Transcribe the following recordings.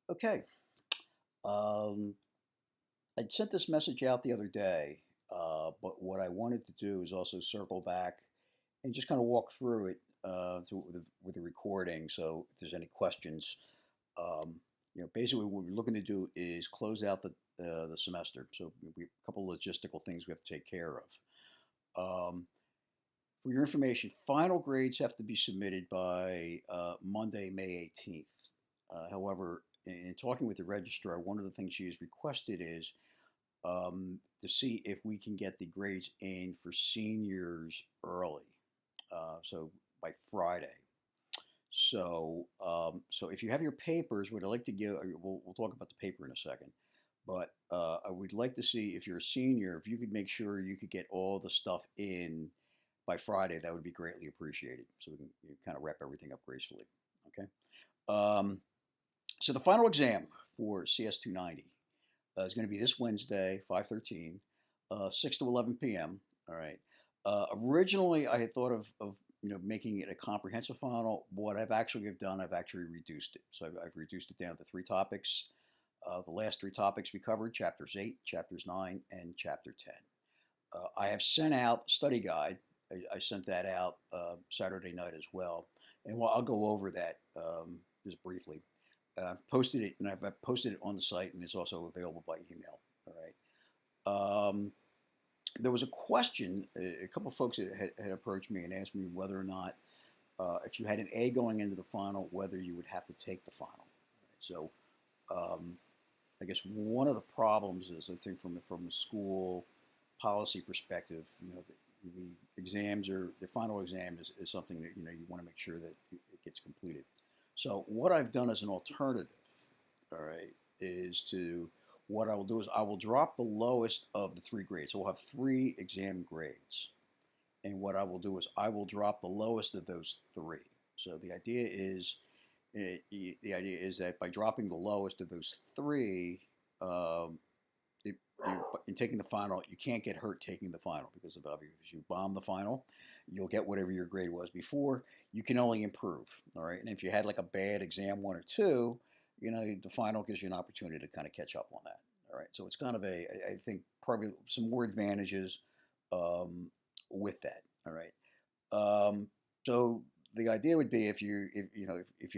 Okay. Um, I sent this message out the other day, but what I wanted to do is also circle back and just kind of walk through it with the recording. So if there's any questions, basically what we're looking to do is close out the semester. So we have a couple of logistical things we have to take care of. For your information, final grades have to be submitted by Monday, May 18th. However, in talking with the registrar, one of the things she has requested is to see if we can get the grades in for seniors early, so by Friday. So if you have your papers, what I'd like to give, we'll talk about the paper in a second, but I would like to see if you're a senior, if you could make sure you could get all the stuff in by Friday, that would be greatly appreciated. So we can kind of wrap everything up gracefully. Okay. Um, so the final exam for CS290 is going to be this Wednesday, 5/13, 6 to 11 p.m. All right. Originally, I had thought of making it a comprehensive final. What I've actually done, I've actually reduced it. So I've reduced it down to three topics. The last three topics we covered: chapters 8, chapters 9, and chapter 10. I have sent out study guide. I sent that out Saturday night as well, and I'll go over that just briefly. I've posted it, and I've posted it on the site, and it's also available by email. All right. There was a question. A couple of folks had approached me and asked me whether or not, if you had an A going into the final, whether you would have to take the final. Right. So, um, I guess one of the problems is, I think, from a school policy perspective, the exams or the final exam is something that you want to make sure that it gets completed. So what I've done as an alternative, all right, is to what I will do is I will drop the lowest of the three grades. So we'll have three exam grades, and what I will do is I will drop the lowest of those three. So the idea is that by dropping the lowest of those three, um, in taking the final, you can't get hurt taking the final because if you bomb the final, you'll get whatever your grade was before. You can only improve, all right. And if you had like a bad exam one or two, the final gives you an opportunity to kind of catch up on that, all right. So it's kind of I think probably some more advantages um, with that, all right. So the idea would be if you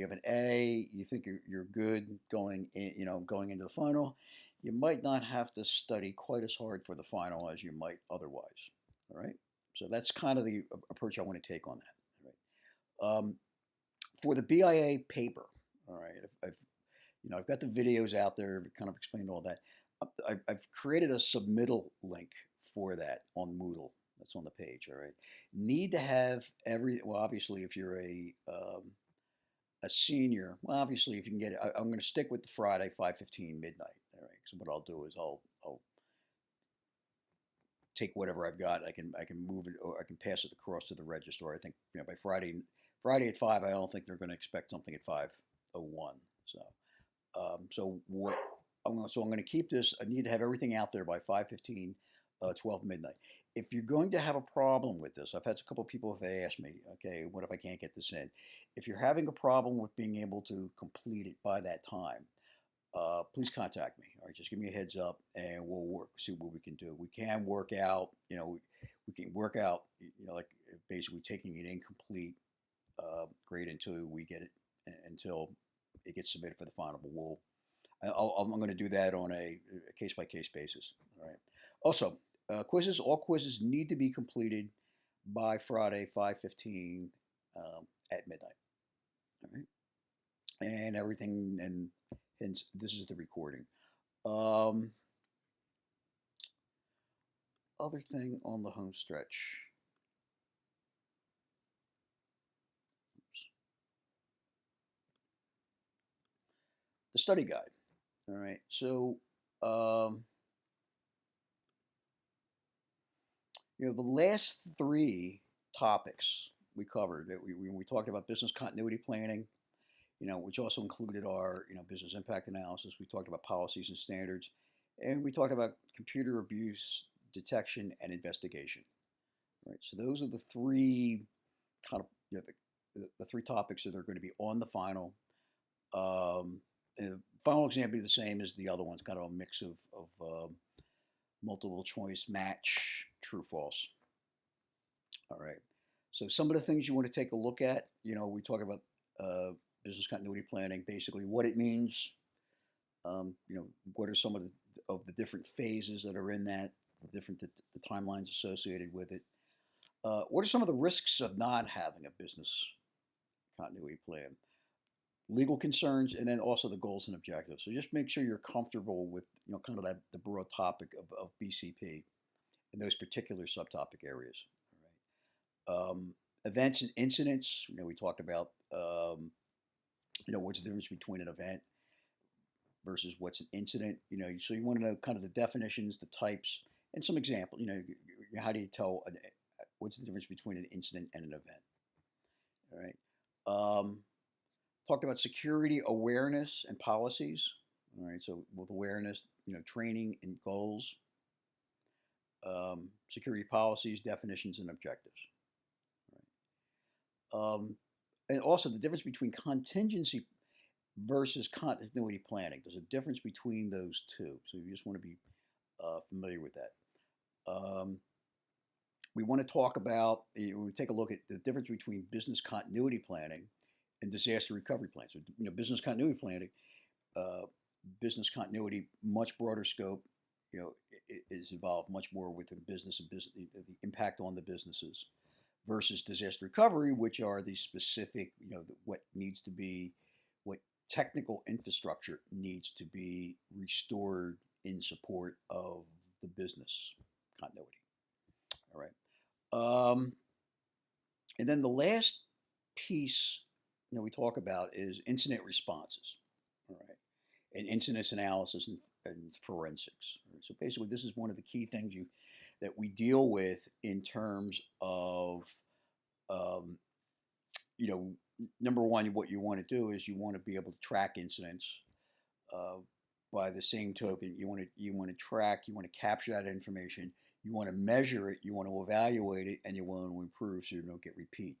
have an A, you think you're good going into the final, you might not have to study quite as hard for the final as you might otherwise. All right. So that's kind of the approach I want to take on that. All right. For the BIA paper, all right, I've got the videos out there, kind of explained all that. I've created a submittal link for that on Moodle. That's on the page. All right. Need to have well, obviously, if you're a senior, well, obviously, if you can get it, I'm going to stick with the Friday 5:15 midnight. All right. So what I'll do is I'll take whatever I've got. I can move it, or I can pass it across to the registrar. I think by Friday at 5. I don't think they're going to expect something at 5:01. So I'm going to keep this. I need to have everything out there by 5:15, 12 midnight. If you're going to have a problem with this, I've had a couple of people have asked me, okay, what if I can't get this in? If you're having a problem with being able to complete it by that time, please contact me. All right, just give me a heads up, and we'll see what we can do. We can work out, we can work out, like basically taking an incomplete grade until we get it, until it gets submitted for the final. But I'm going to do that on a case by case basis. All right. Also, quizzes. All quizzes need to be completed by Friday 5:15 at midnight. All right. And everything, and hence this is the recording. Um, Other thing on the home stretch. Oops. The study guide. All right. So, um, the last three topics we covered, that we talked about business continuity planning, which also included our, business impact analysis. We talked about policies and standards, and we talked about computer abuse detection and investigation. Right. So those are the three kind of the three topics that are going to be on the final. Um, Final exam be the same as the other ones, kind of a mix of multiple choice match, true, false. All right. So some of the things you want to take a look at, we talk about business continuity planning, basically what it means. What are some of the different phases that are in that, the timelines associated with it. What are some of the risks of not having a business continuity plan? Legal concerns, and then also the goals and objectives. So just make sure you're comfortable with, kind of the broad topic of BCP and those particular subtopic areas. All right. Events and incidents. We talked about, what's the difference between an event versus what's an incident. So you want to know kind of the definitions, the types, and some examples. How do you tell what's the difference between an incident and an event? All right. Talked about security awareness and policies. All right, so with awareness, training and goals, security policies, definitions, and objectives. All right. And also the difference between contingency versus continuity planning. There's a difference between those two, so you just want to be familiar with that. We want to talk about, we take a look at the difference between business continuity planning and disaster recovery plans. So, business continuity planning, business continuity, much broader scope, is involved much more within business and business, the impact on the businesses, versus disaster recovery, which are the specific, what needs to be, what technical infrastructure needs to be restored in support of the business continuity. All right. And then the last piece we talk about is incident responses, all right, and incident analysis and forensics. Right? So basically, this is one of the key things that we deal with in terms of, number one, what you want to do is you want to be able to track incidents. By the same token, you want to capture that information, you want to measure it, you want to evaluate it, and you want to improve so you don't get repeats.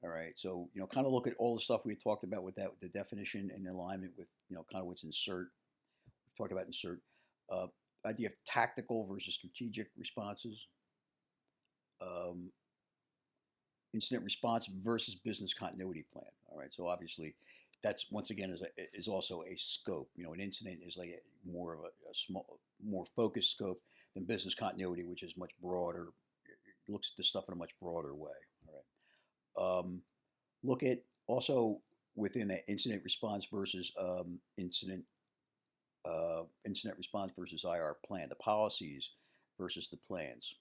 All right, so kind of look at all the stuff we talked about with that, with the definition and alignment with kind of what's insert. We've talked about insert. Idea of tactical versus strategic responses. Incident response versus business continuity plan. All right, so obviously, that's once again is also a scope. An incident is like more of a more focused scope than business continuity, which is much broader. It looks at the stuff in a much broader way. All right. Look at also within that incident response versus incident response versus IR plan, the policies versus the plans.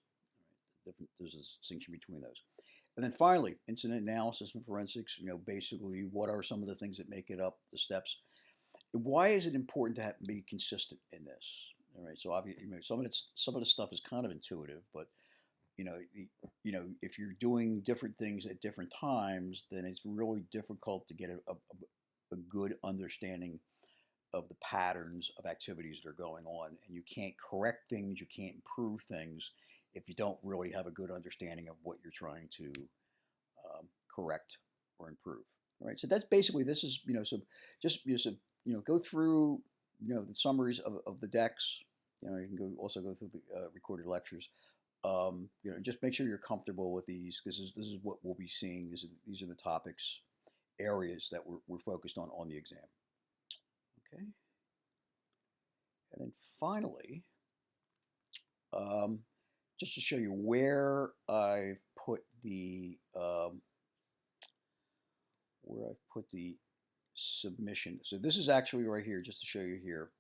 Right. There's a distinction between those. And then finally, incident analysis and forensics. Basically, what are some of the things that make it up, the steps? Why is it important to be consistent in this? All right. So obviously, some of the stuff is kind of intuitive, but if you're doing different things at different times, then it's really difficult to get a good understanding of the patterns of activities that are going on. And you can't correct things, you can't improve things if you don't really have a good understanding of what you're trying to correct or improve. All right, so that's basically, this is, so just, go through, the summaries of the decks. You can also go through the recorded lectures. Just make sure you're comfortable with these, because this is what we'll be seeing. These are the topics, areas that we're focused on the exam. Okay. And then finally, just to show you where I've put the submission. So this is actually right here, just to show you here.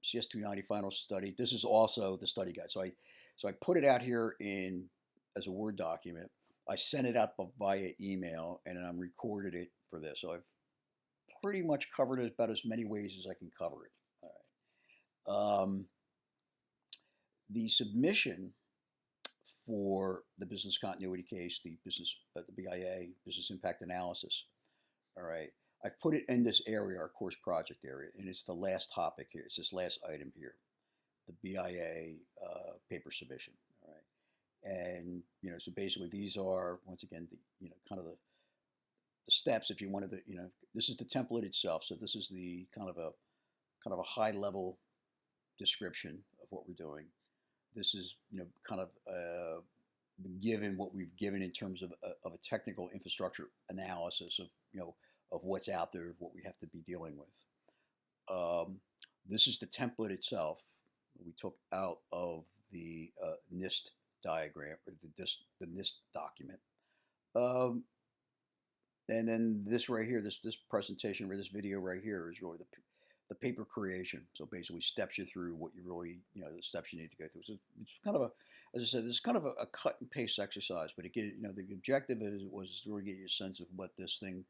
CS290 final study. This is also the study guide. So I put it out here as a Word document. I sent it out via email, and then I recorded it for this. So I've pretty much covered it about as many ways as I can cover it. All right. The submission for the business continuity case, the BIA, business impact analysis. All right. I've put it in this area, our course project area, and it's the last topic here. It's this last item here, the BIA paper submission. All right, and so basically these are, once again, the kind of the steps if you wanted to, this is the template itself. So this is the kind of a high level description of what we're doing. This is, kind of given what we've given in terms of a technical infrastructure analysis of, of what's out there, what we have to be dealing with. This is the template itself. We took out of the NIST diagram or the NIST document. And then this right here, this presentation or this video right here is really the paper creation. So basically steps you through what you really, the steps you need to go through. So it's kind of a, as I said, this is kind of a cut and paste exercise, but again, the objective was to really get you a sense of what this thing,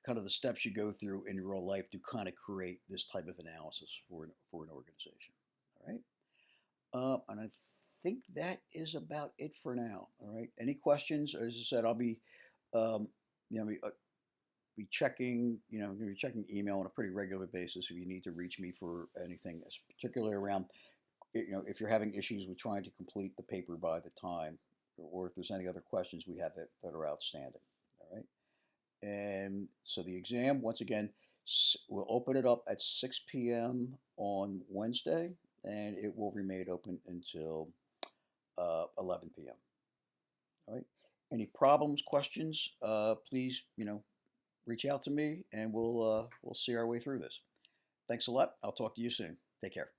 kind of the steps you go through in your real life to kind of create this type of analysis for an organization. All right. And I think that is about it for now. All right. Any questions? As I said, I'll be, be checking, I'm going to be checking email on a pretty regular basis if you need to reach me for anything, particularly around, if you're having issues with trying to complete the paper by the time, or if there's any other questions we have that are outstanding. All right. And so the exam, once again, we'll open it up at 6 p.m. on Wednesday, and it will remain open until 11 p.m. All right. Any problems, questions, please, reach out to me, and we'll see our way through this. Thanks a lot. I'll talk to you soon. Take care.